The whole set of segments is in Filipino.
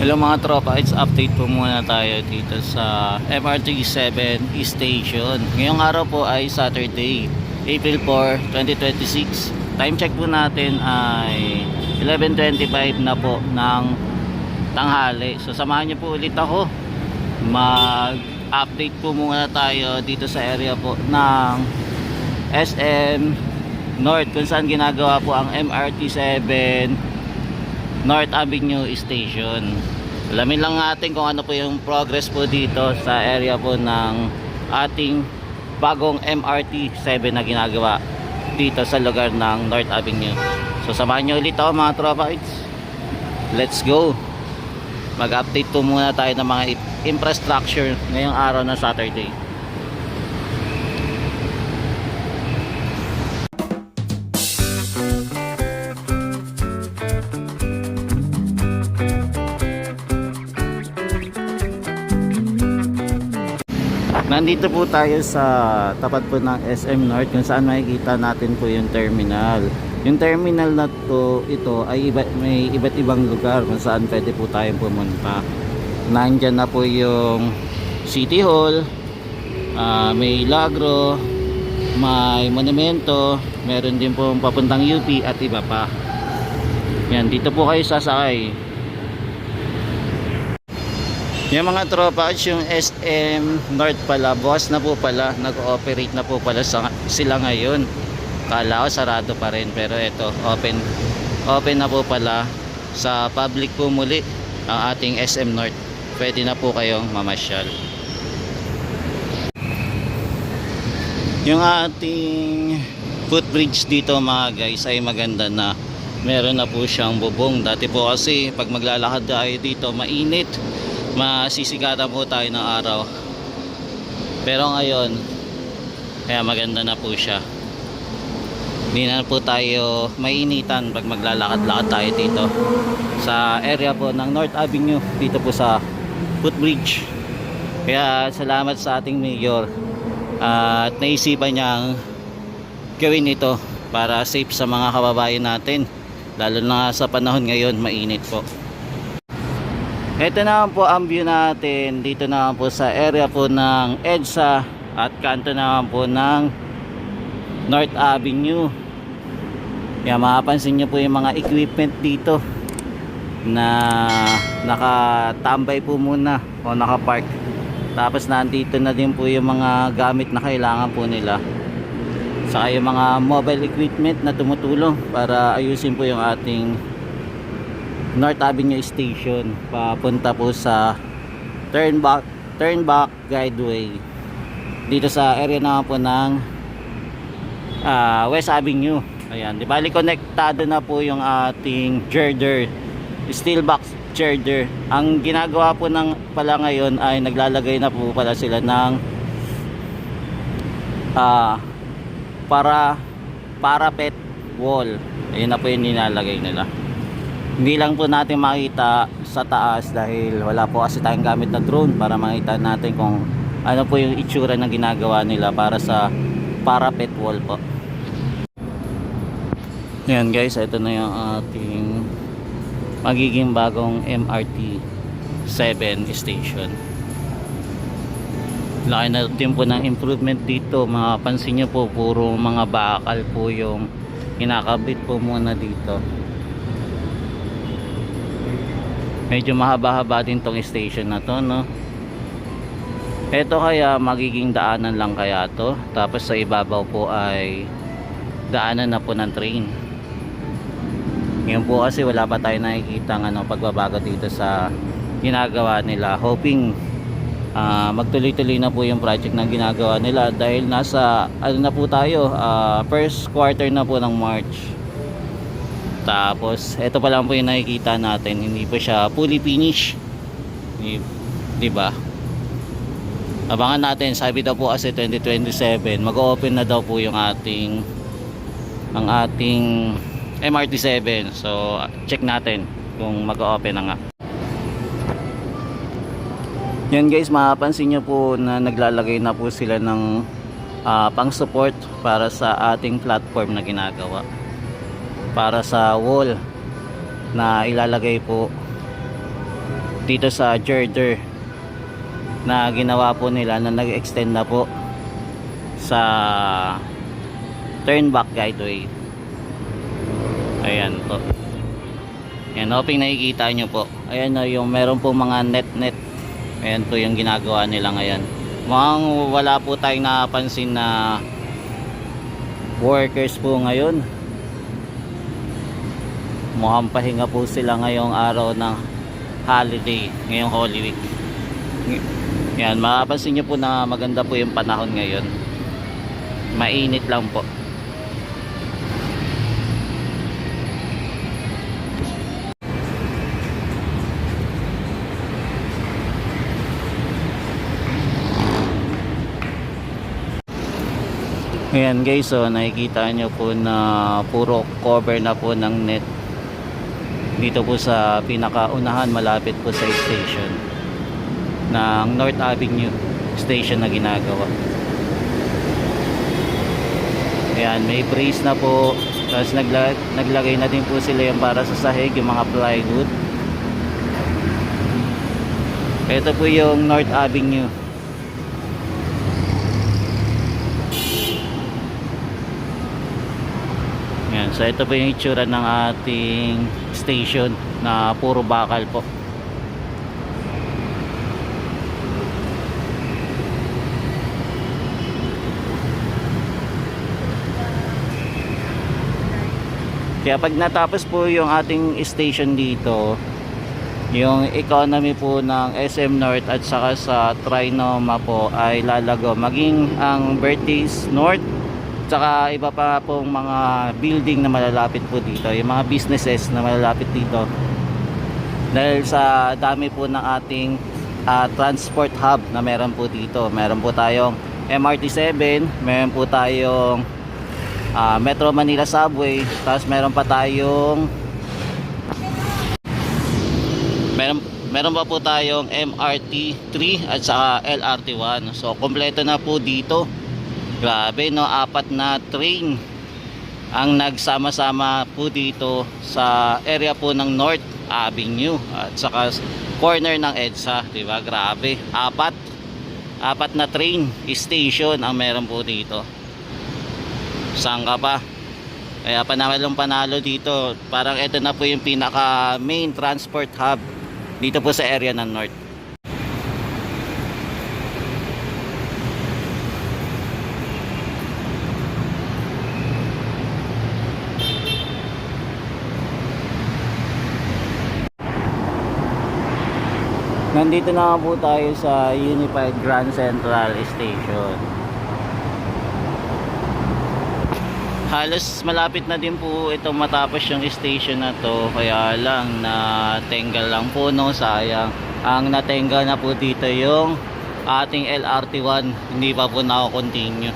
Hello mga tropa, it's update po muna tayo dito sa MRT 7 Station. Ngayong araw po ay Saturday, April 4, 2026. Time check po natin ay 11:25 na po ng tanghali. So samahan niyo po ulit ako. Mag-update po muna tayo dito sa area po ng SM North, kung saan ginagawa po ang MRT 7 North Avenue Station. Alamin lang natin kung ano po yung progress po dito sa area po ng ating bagong MRT 7 na ginagawa dito sa lugar ng North Avenue. So samahan nyo ulit ako mga tropa. Let's go. Mag-update po muna tayo ng mga infrastructure ngayong araw na Saturday. Nandito po tayo sa tapat po ng SM North, kung saan makikita natin po yung terminal. Yung terminal na to, ito ay may iba't ibang lugar kung saan pwede po tayong pumunta. Nandyan na po yung City Hall, may Lagro, may Monumento, meron din po papuntang UP at iba pa. Yan, dito po kayo sasakay. Yung mga tropa, yung SM North pala, bukas na po pala, nag-ooperate na po pala sila ngayon. Kala ko sarado pa rin, pero ito, open na po pala sa public po muli ang ating SM North. Pwede na po kayong mamasyal. Yung ating footbridge dito mga guys ay maganda na. Meron na po siyang bubong. Dati po kasi pag maglalakad tayo dito mainit, masisigatan po tayo ng araw, pero ngayon kaya maganda na po siya. Hindi na po tayo mainitan pag maglalakad-lakad tayo dito sa area po ng North Avenue, dito po sa footbridge. Kaya salamat sa ating mayor at naisipan niyang gawin ito para safe sa mga kababayan natin, lalo na sa panahon ngayon mainit po. Ito na po ang view natin dito na po sa area po ng EDSA at kanto na po ng North Avenue. Yan, mapapansin nyo po yung mga equipment dito na nakatambay po muna o nakapark. Tapos nandito na din po yung mga gamit na kailangan po nila, saka yung mga mobile equipment na tumutulong para ayusin po yung ating North Avenue Station papunta po sa Turnback Guideway dito sa area na po ng West Avenue. Ayan, di bali konektado na po yung ating girder, steel box girder. Ang ginagawa po ng pala ngayon ay naglalagay na po pala sila ng parapet wall. Ayun na po yung nilalagay nila. Hindi lang po natin makita sa taas dahil wala po kasi tayong gamit na drone para makita natin kung ano po yung itsura na ginagawa nila para sa parapet wall po. Yan guys, ito na yung ating magiging bagong MRT 7 station. Laki na din po ng improvement dito. Mapapansin nyo po, puro mga bakal po yung kinakabit po muna dito. Medyo mahaba-haba din tong station na to, no? Ito kaya magiging daanan lang kaya to, tapos sa ibabaw po ay daanan na po ng train. Ngayon po kasi wala pa tayo nakikita ng pagbabago dito sa ginagawa nila. Hoping magtuloy-tuloy na po yung project na ginagawa nila dahil nasa ano na po tayo, first quarter na po ng March. Tapos ito pa lang po yung nakikita natin, hindi po siya fully finished, di ba? Abangan natin, sabi daw po kasi 2027 mag-open na daw po yung ating MRT 7. So check natin kung mag-open na nga. Yan guys, mapapansin nyo po na naglalagay na po sila ng pang support para sa ating platform na ginagawa, para sa wall na ilalagay po dito sa girder na ginawa po nila, na nag-extend na po sa turn back guideway. Ayan po. Ayan, hoping nakikita nyo po. Ayan o, yung meron po mga net. Ayan po yung ginagawa nila ngayon. Mukhang wala po tayong napansin na workers po ngayon. Mukhang pahinga po sila ngayong araw ng holiday, ngayong Holy Week. Yan, mapapansin nyo po na maganda po yung panahon ngayon. Mainit lang po. Ayan guys, so nakikita nyo po na puro cover na po ng net dito po sa pinakaunahan, malapit po sa station ng North Avenue station na ginagawa. Ayan, may brace na po, tapos naglagay na din po sila yung para sa sahig, yung mga plywood. Ito po yung North Avenue. Yan, so ito po yung itsura ng ating station na puro bakal po. Kaya pag natapos po yung ating station dito, yung economy po ng SM North at saka sa Trinoma po ay lalago, maging ang Bertis North saka iba pa pong mga building na malalapit po dito, yung mga businesses na malalapit dito, dahil sa dami po ng ating transport hub na meron po dito. Meron po tayong MRT7, meron po tayong Metro Manila Subway, tapos meron pa tayong meron pa po tayong MRT3 at saka LRT1. So kompleto na po dito. Grabe no, 4 na train ang nagsama-sama po dito sa area po ng North Avenue at saka corner ng EDSA, di ba? Grabe, 4 na train station ang meron po dito. Saan ka pa? Kaya panalo dito. Parang ito na po yung pinaka main transport hub dito po sa area ng North. Nandito na po tayo sa Unified Grand Central Station. Halos malapit na din po ito matapos yung station na to, kaya lang natenggal lang po, no, sayang. Ang natenggal na po dito yung ating LRT1, hindi pa po na-continue.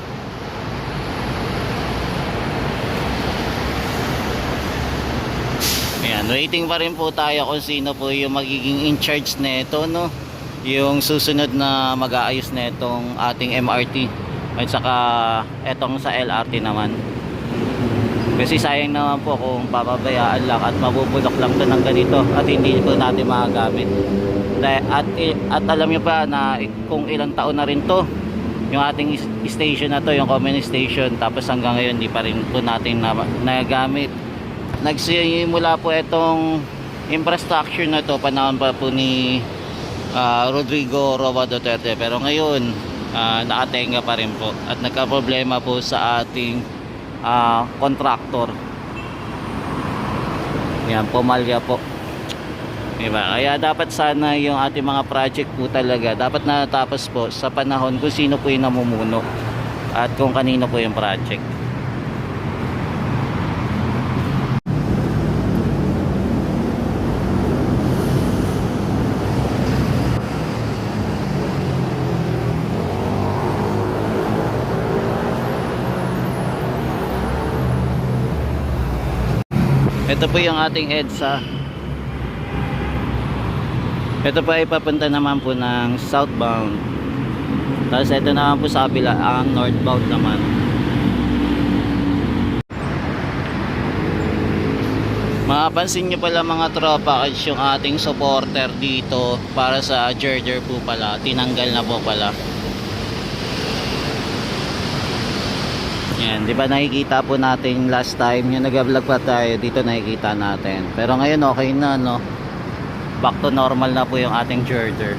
Ayan, waiting pa rin po tayo kung sino po yung magiging in charge nito, no? Yung susunod na mag-aayos netong ating MRT at saka etong sa LRT naman. Kasi sayang naman po kung papabayaan lang at mabubulok lang to ng ganito at hindi po natin magagamit. At alam nyo pa na kung ilang taon na rin to yung ating station na to, yung common station, tapos hanggang ngayon di pa rin po natin nagagamit. Nagsimula po itong infrastructure na to panahon pa po ni Rodrigo Roa Duterte, pero ngayon nakatenga pa rin po at nagka-problema po sa ating contractor. Yan, pumalya po, diba? Kaya dapat sana yung ating mga project po talaga dapat natapos po sa panahon kung sino po yung namumuno at kung kanino po yung project. Ito po yung ating EDSA. Ito po ay papunta naman po ng southbound. Tapos ito naman po sa kabila ang northbound naman. Mapapansin nyo pala mga tropa, yung ating supporter dito para sa girder po pala, tinanggal na po pala. Yan, di ba nakikita po natin last time yung nag-vlog pa tayo dito, nakikita natin. Pero ngayon okay na, no? Back to normal na po yung ating girder.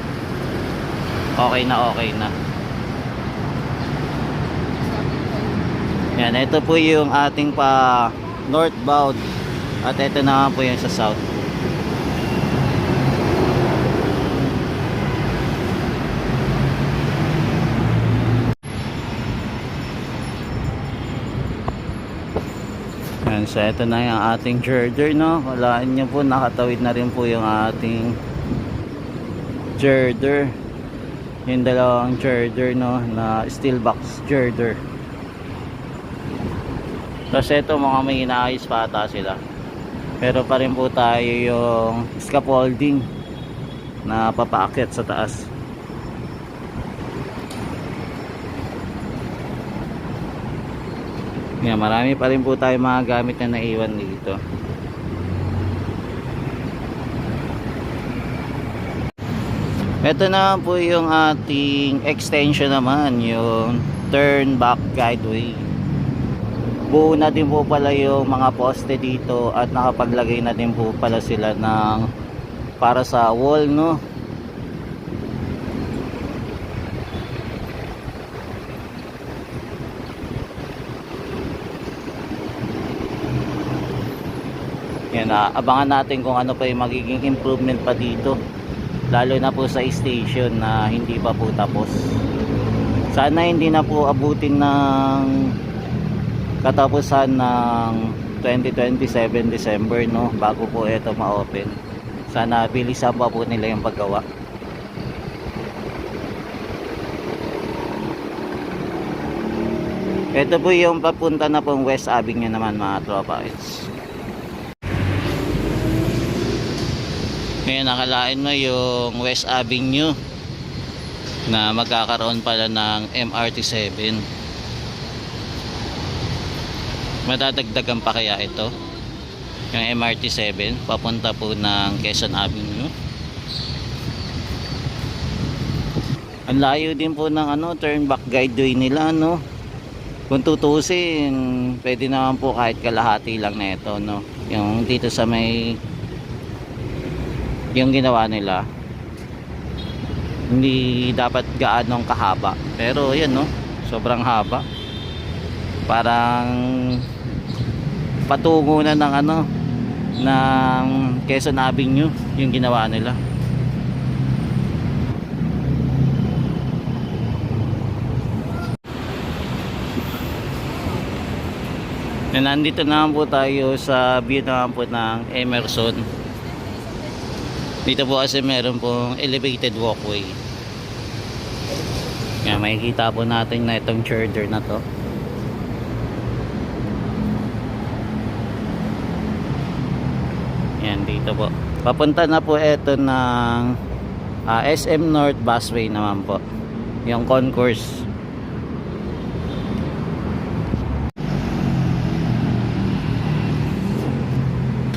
Okay na, okay na. Yan, ito po yung ating pa northbound. At ito naman po yung sa south. Yan, so ito na yung ating girder, no? Walaan nyo po, nakatawid na rin po yung ating girder. Yung dalawang girder, no? Na steel box girder. Tapos ito mga may inaayos pa ata sila. Pero pa rin po tayo yung scaffolding na papaakyat sa taas. Yan, marami pa rin po tayo mga gamit na naiwan dito. Ito na po yung ating extension naman, yung turn back guideway. Buo na din po pala yung mga poste dito at nakapaglagay na din po pala sila ng para sa wall, no? Yan, abangan natin kung ano pa yung magiging improvement pa dito, lalo na po sa station na hindi pa po tapos. Sana hindi na po abutin ng katapusan ng 2027 December, no, bago po ito ma-open. Sana bilisan pa po nila yung paggawa. Ito po yung papunta na pong West Avenue naman mga tropa. Ngayon nakalain mo yung West Avenue na magkakaroon pala ng MRT7. Madadagdagan pa kaya ito yung MRT7 papunta po ng Quezon Avenue. Ang layo din po ng turn back guideway nila, no? Kung tutusin, pwede naman po kahit kalahati lang na ito, no? Yung dito sa may yung ginawa nila, hindi dapat gaanong kahaba, pero yan, no, sobrang haba. Parang patungo na ng ng Quezon Avenue yung ginawa nila. Nandito naman po tayo sa view naman po ng Emerson. Dito po kasi meron pong elevated walkway. Yan, makikita po natin na itong girder na to. Yan, dito po. Papunta na po ito ng SM North Busway naman po. Yung concourse.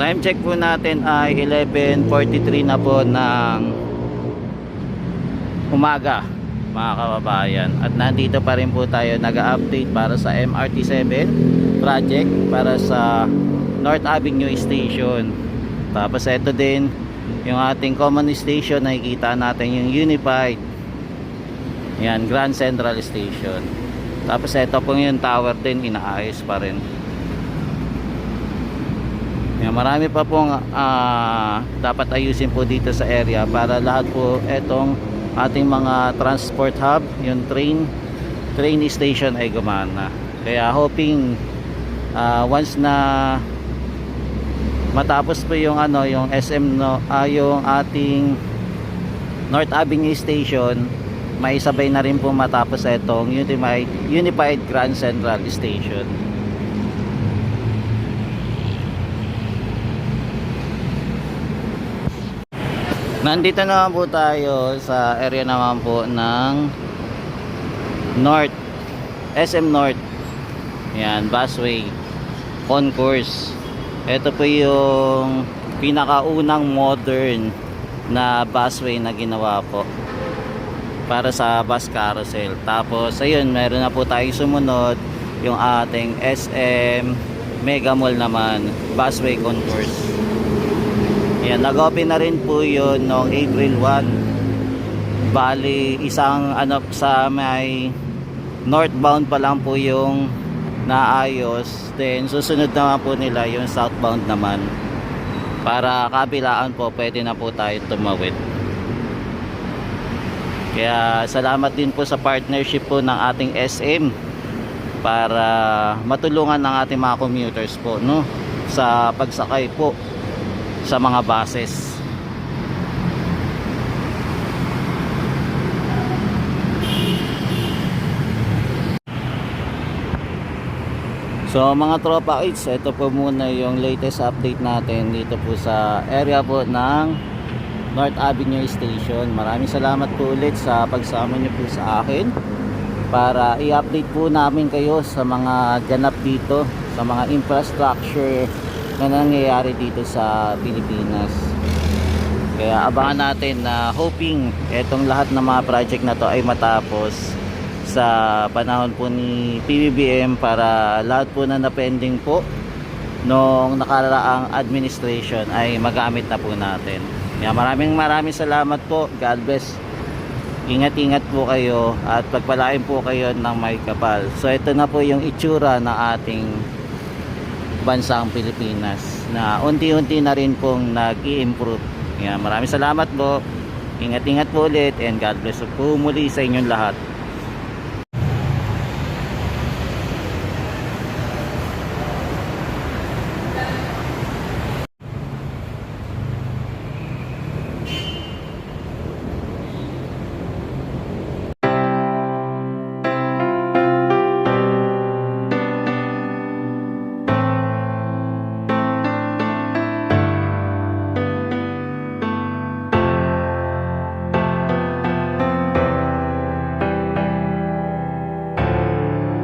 Time check po natin ay 11:43 na po ng umaga mga kababayan. At nandito pa rin po tayo nag-update para sa MRT7 project para sa North Avenue Station. Tapos ito din yung ating common station, nakikita natin yung Unified. Yan, Grand Central Station. Tapos ito po yung tower din, inaayos pa rin. Yan, marami pa pong dapat ayusin po dito sa area para lahat po etong ating mga transport hub, yung train station ay gumana. Kaya hoping once na matapos po yung yung SM, no, yung ating North Avenue Station, may sabay na rin po matapos itong Unified Grand Central Station. Nandito naman po tayo sa area naman po ng North, SM North. Yan, busway, concourse. Ito po yung pinakaunang modern na busway na ginawa po para sa bus carousel. Tapos ayun, meron na po tayong sumunod, yung ating SM Mega Mall naman, busway concourse. Yan, nag-open na rin po yun noong April 1. Bali, isang ano, sa may northbound pa lang po yung naayos. Then susunod naman po nila yung southbound naman. Para kabilaan po, pwede na po tayo tumawid. Kaya salamat din po sa partnership po ng ating SM para matulungan ng ating mga commuters po, no, sa pagsakay po sa mga buses. So mga tropa kids, ito po muna yung latest update natin dito po sa area po ng North Avenue Station. Maraming salamat po ulit sa pagsama niyo po sa akin para i-update po namin kayo sa mga ganap dito, sa mga infrastructure na nangyayari dito sa Pilipinas. Kaya abangan natin na hoping etong lahat ng mga project na to ay matapos sa panahon po ni PBBM para lahat po na napending po nung nakaraang administration ay magamit na po natin. Kaya maraming salamat po. God bless. Ingat-ingat po kayo at pagpalain po kayo ng may kapal. So ito na po yung itsura ng ating bansang Pilipinas na unti-unti na rin pong nag-i-improve. Kaya maraming salamat po. Ingat-ingat po ulit and God bless po muli sa inyong lahat.